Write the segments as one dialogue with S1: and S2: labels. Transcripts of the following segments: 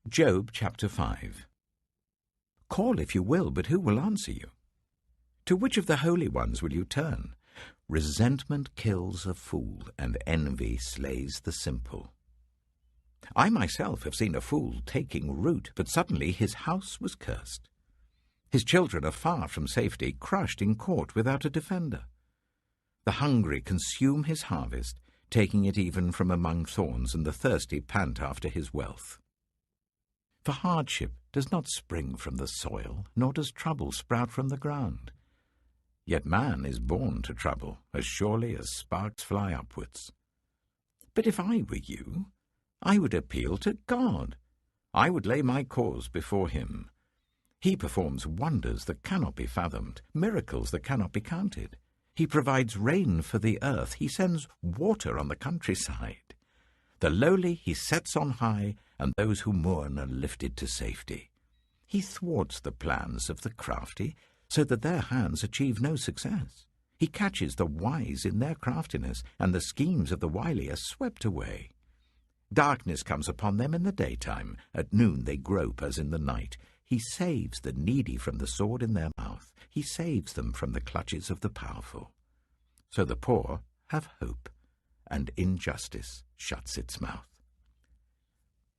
S1: Job chapter 5. Call if you will, but who will answer you? To which of the holy ones will you turn? Resentment kills a fool, and envy slays the simple. I myself have seen a fool taking root, but suddenly his house was cursed. His children are far from safety, crushed in court without a defender. The hungry consume his harvest, taking it even from among thorns, and the thirsty pant after his wealth. For hardship does not spring from the soil, nor does trouble sprout from the ground. Yet man is born to trouble, as surely as sparks fly upwards. But if I were you, I would appeal to God. I would lay my cause before him. He performs wonders that cannot be fathomed, miracles that cannot be counted. He provides rain for the earth. He sends water on the countryside. The lowly he sets on high, and those who mourn are lifted to safety. He thwarts the plans of the crafty, so that their hands achieve no success. He catches the wise in their craftiness, and the schemes of the wily are swept away. Darkness comes upon them in the daytime. At noon they grope as in the night. He saves the needy from the sword in their mouth. He saves them from the clutches of the powerful. So the poor have hope, and injustice shuts its mouth.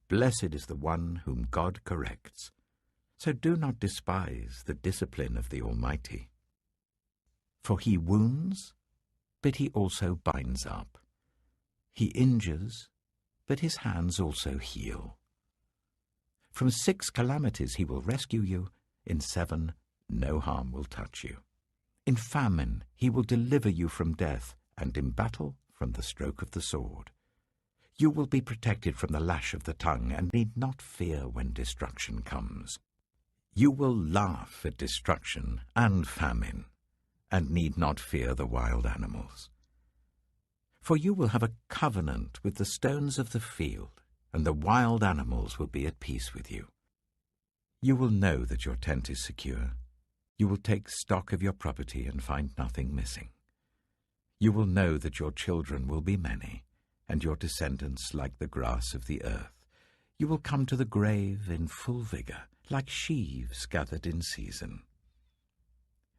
S1: Blessed is the one whom God corrects. So do not despise the discipline of the Almighty. For he wounds, but he also binds up. He injures, but his hands also heal. From 6 calamities he will rescue you. In 7, no harm will touch you. In famine he will deliver you from death, and in battle from the stroke of the sword. You will be protected from the lash of the tongue, and need not fear when destruction comes. You will laugh at destruction and famine, and need not fear the wild animals. For you will have a covenant with the stones of the field, and the wild animals will be at peace with you. You will know that your tent is secure. You will take stock of your property and find nothing missing. You will know that your children will be many, and your descendants like the grass of the earth. You will come to the grave in full vigor, like sheaves gathered in season.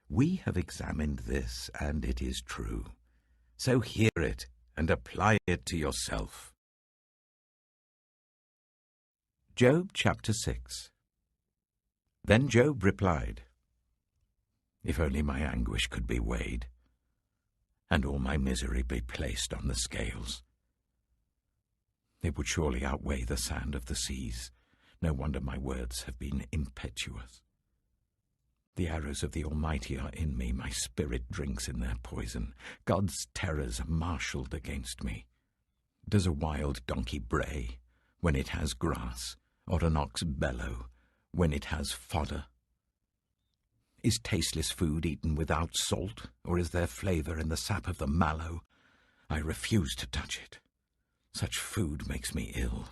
S1: We have examined this, and it is true. So hear it and apply it to yourself. Job chapter 6. Then Job replied, If only my anguish could be weighed, and all my misery be placed on the scales. It would surely outweigh the sand of the seas. No wonder my words have been impetuous. The arrows of the Almighty are in me. My spirit drinks in their poison. God's terrors are marshalled against me. Does a wild donkey bray when it has grass, or an ox bellow when it has fodder? Is tasteless food eaten without salt, or is there flavor in the sap of the mallow? I refuse to touch it. Such food makes me ill.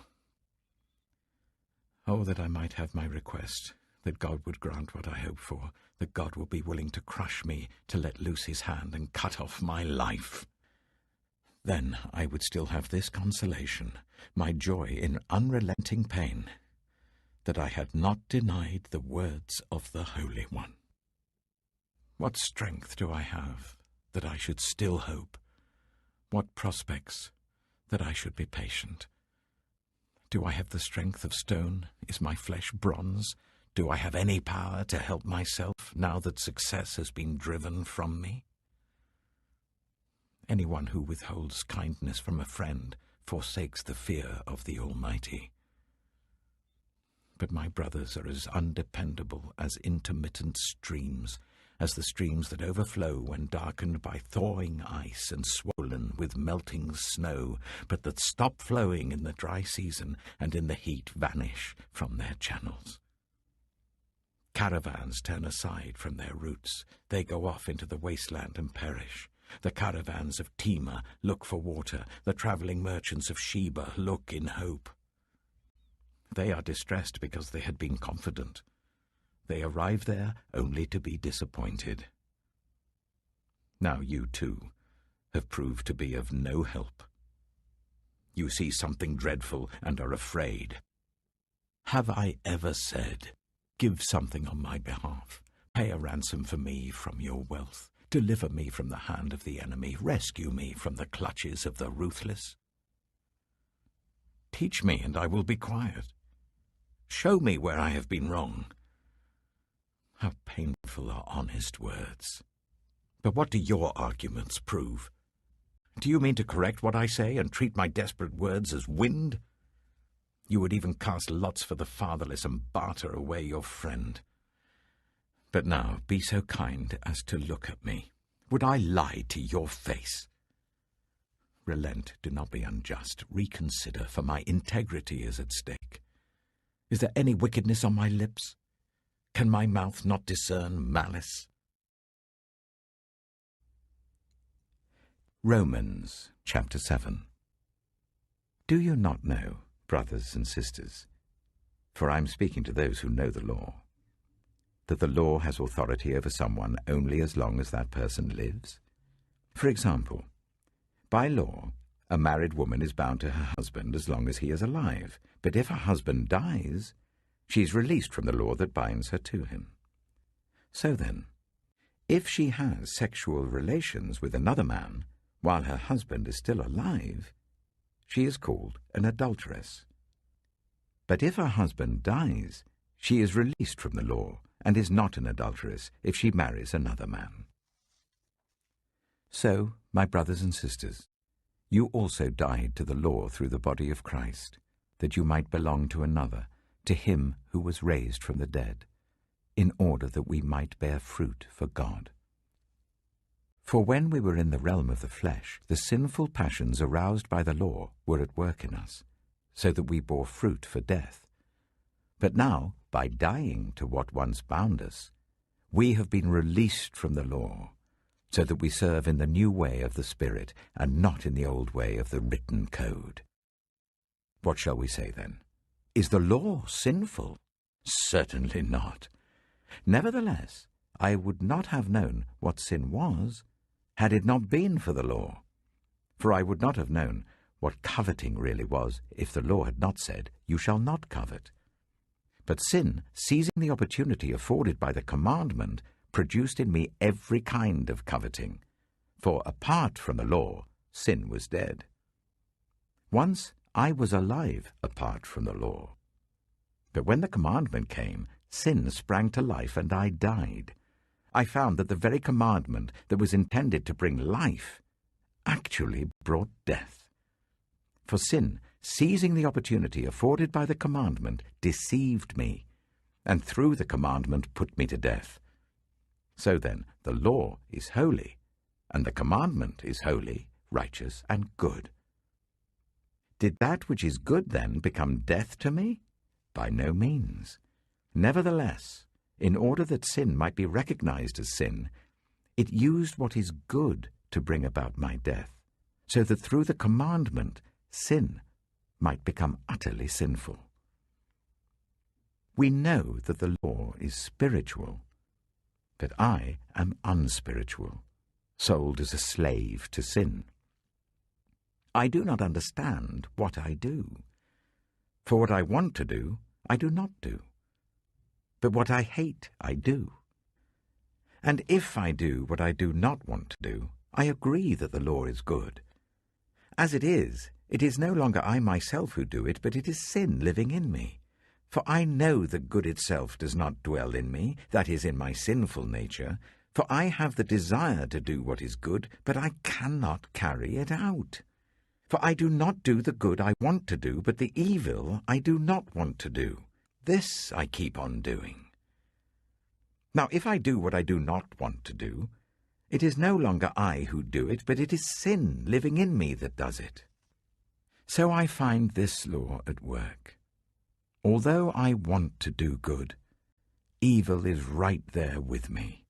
S1: Oh, that I might have my request, that God would grant what I hope for, that God will be willing to crush me, to let loose his hand and cut off my life. Then I would still have this consolation, my joy in unrelenting pain, that I had not denied the words of the Holy One. What strength do I have that I should still hope? What prospects that I should be patient? Do I have the strength of stone? Is my flesh bronze? Do I have any power to help myself now that success has been driven from me? Anyone who withholds kindness from a friend forsakes the fear of the Almighty. But my brothers are as undependable as intermittent streams, as the streams that overflow when darkened by thawing ice and swollen with melting snow, but that stop flowing in the dry season and in the heat vanish from their channels. Caravans turn aside from their routes. They go off into the wasteland and perish. The caravans of Tema look for water. The travelling merchants of Sheba look in hope. They are distressed because they had been confident. They arrive there only to be disappointed. Now you, too, have proved to be of no help. You see something dreadful and are afraid. Have I ever said, give something on my behalf, pay a ransom for me from your wealth, deliver me from the hand of the enemy, rescue me from the clutches of the ruthless? Teach me, and I will be quiet. Show me where I have been wrong. How painful are honest words. But what do your arguments prove? Do you mean to correct what I say and treat my desperate words as wind? You would even cast lots for the fatherless and barter away your friend. But now be so kind as to look at me. Would I lie to your face? Relent, do not be unjust. Reconsider, for my integrity is at stake. Is there any wickedness on my lips? Can my mouth not discern malice? Romans chapter 7. Do you not know, brothers and sisters, for I am speaking to those who know the law, that the law has authority over someone only as long as that person lives? For example, by law, a married woman is bound to her husband as long as he is alive, but if her husband dies, she is released from the law that binds her to him. So then, if she has sexual relations with another man while her husband is still alive, she is called an adulteress. But if her husband dies, she is released from the law and is not an adulteress if she marries another man. So, my brothers and sisters, you also died to the law through the body of Christ, that you might belong to another, to him who was raised from the dead, in order that we might bear fruit for God. For when we were in the realm of the flesh, the sinful passions aroused by the law were at work in us, so that we bore fruit for death. But now, by dying to what once bound us, we have been released from the law, so that we serve in the new way of the Spirit, and not in the old way of the written code. What shall we say then? Is the law sinful? Certainly not. Nevertheless, I would not have known what sin was, had it not been for the law. For I would not have known what coveting really was if the law had not said, you shall not covet. But sin, seizing the opportunity afforded by the commandment, produced in me every kind of coveting. For apart from the law, sin was dead. Once I was alive apart from the law. But when the commandment came, sin sprang to life and I died. I found that the very commandment that was intended to bring life actually brought death. For sin, seizing the opportunity afforded by the commandment, deceived me, and through the commandment put me to death. So then, the law is holy, and the commandment is holy, righteous, and good. Did that which is good then become death to me? By no means. Nevertheless, in order that sin might be recognized as sin, it used what is good to bring about my death, so that through the commandment, sin might become utterly sinful. We know that the law is spiritual, but I am unspiritual, sold as a slave to sin. I do not understand what I do. For what I want to do, I do not do. But what I hate, I do. And if I do what I do not want to do, I agree that the law is good. As it is no longer I myself who do it, but it is sin living in me. For I know that good itself does not dwell in me, that is, in my sinful nature. For I have the desire to do what is good, but I cannot carry it out. For I do not do the good I want to do, but the evil I do not want to do. This I keep on doing. Now, if I do what I do not want to do, it is no longer I who do it, but it is sin living in me that does it. So I find this law at work. Although I want to do good, evil is right there with me.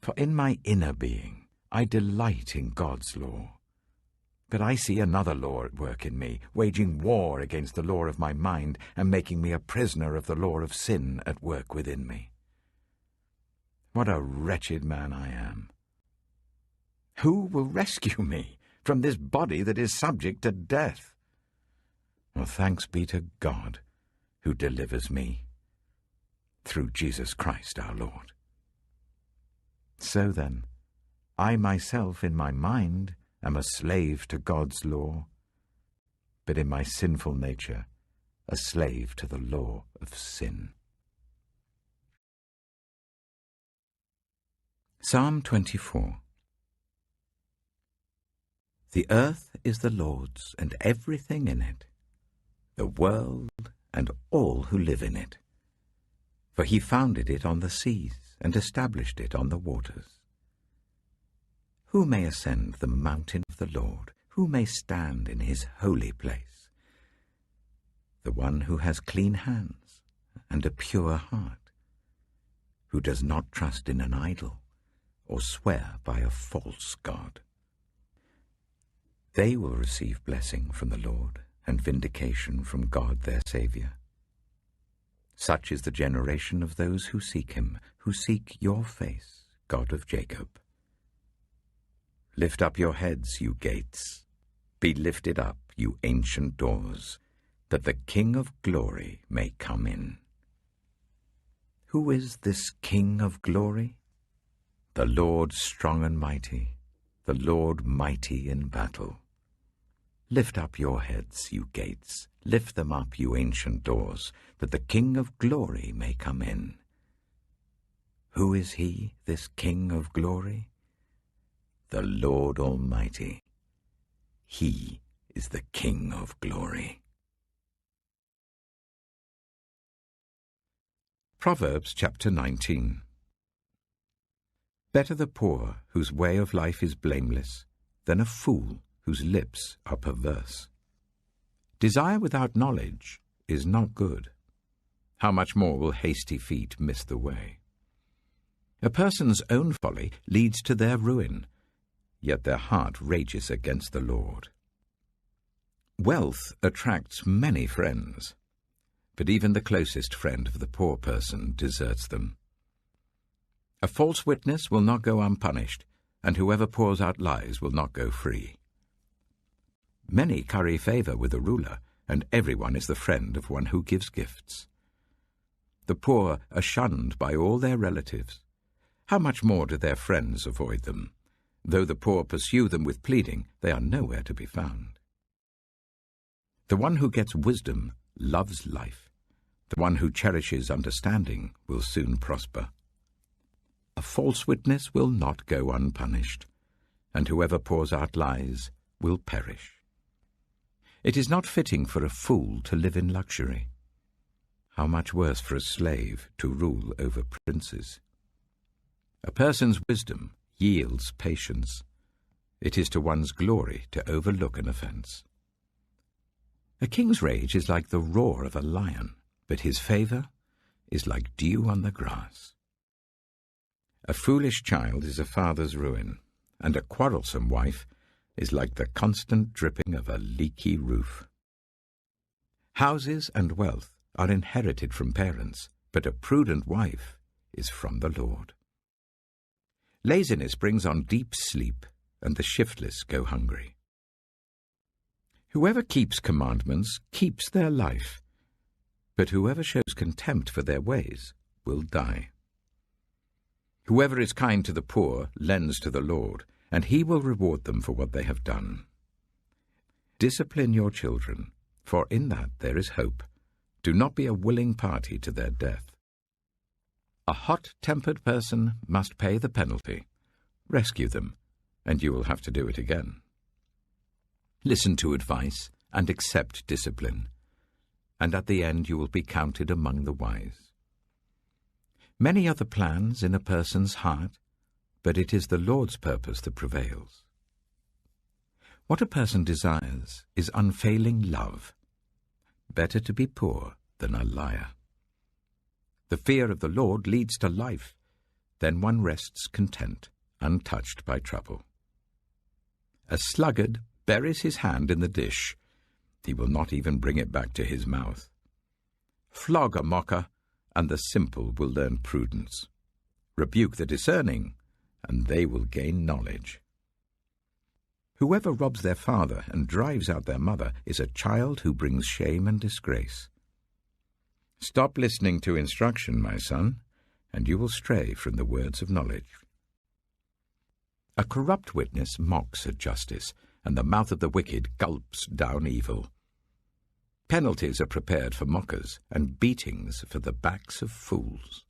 S1: For in my inner being, I delight in God's law. But I see another law at work in me, waging war against the law of my mind and making me a prisoner of the law of sin at work within me. What a wretched man I am! Who will rescue me from this body that is subject to death? Well, thanks be to God, who delivers me, through Jesus Christ our Lord. So then, I myself in my mind am a slave to God's law, but in my sinful nature a slave to the law of sin. Psalm 24. The earth is the Lord's, and everything in it, the world and all who live in it. For he founded it on the seas and established it on the waters. Who may ascend the mountain of the Lord? Who may stand in his holy place? The one who has clean hands and a pure heart, who does not trust in an idol or swear by a false god. They will receive blessing from the Lord and vindication from God their Saviour. Such is the generation of those who seek him, who seek your face, God of Jacob. Lift up your heads, you gates. Be lifted up, you ancient doors, that the King of glory may come in. Who is this King of glory? The Lord strong and mighty, the Lord mighty in battle. Lift up your heads, you gates. Lift them up, you ancient doors, that the King of glory may come in. Who is he, this King of glory? The Lord Almighty. He is the King of glory. Proverbs chapter 19. Better the poor whose way of life is blameless than a fool whose lips are perverse. Desire without knowledge is not good. How much more will hasty feet miss the way? A person's own folly leads to their ruin, yet their heart rages against the Lord. Wealth attracts many friends, but even the closest friend of the poor person deserts them. A false witness will not go unpunished, and whoever pours out lies will not go free. Many curry favor with a ruler, and everyone is the friend of one who gives gifts. The poor are shunned by all their relatives. How much more do their friends avoid them? Though the poor pursue them with pleading, they are nowhere to be found. The one who gets wisdom loves life. The one who cherishes understanding will soon prosper. A false witness will not go unpunished, and whoever pours out lies will perish. It is not fitting for a fool to live in luxury. How much worse for a slave to rule over princes. A person's wisdom yields patience. It is to one's glory to overlook an offence. A king's rage is like the roar of a lion, but his favour is like dew on the grass. A foolish child is a father's ruin, and a quarrelsome wife is like the constant dripping of a leaky roof. Houses and wealth are inherited from parents, but a prudent wife is from the Lord. Laziness brings on deep sleep, and the shiftless go hungry. Whoever keeps commandments keeps their life, but whoever shows contempt for their ways will die. Whoever is kind to the poor lends to the Lord, and he will reward them for what they have done. Discipline your children, for in that there is hope. Do not be a willing party to their death. A hot-tempered person must pay the penalty. Rescue them, and you will have to do it again. Listen to advice and accept discipline, and at the end you will be counted among the wise. Many are the plans in a person's heart, but it is the Lord's purpose that prevails. What a person desires is unfailing love. Better to be poor than a liar. The fear of the Lord leads to life. Then one rests content, untouched by trouble. A sluggard buries his hand in the dish. He will not even bring it back to his mouth. Flog a mocker, and the simple will learn prudence. Rebuke the discerning, and they will gain knowledge. Whoever robs their father and drives out their mother is a child who brings shame and disgrace. Stop listening to instruction, my son, and you will stray from the words of knowledge. A corrupt witness mocks at justice, and the mouth of the wicked gulps down evil. Penalties are prepared for mockers, and beatings for the backs of fools.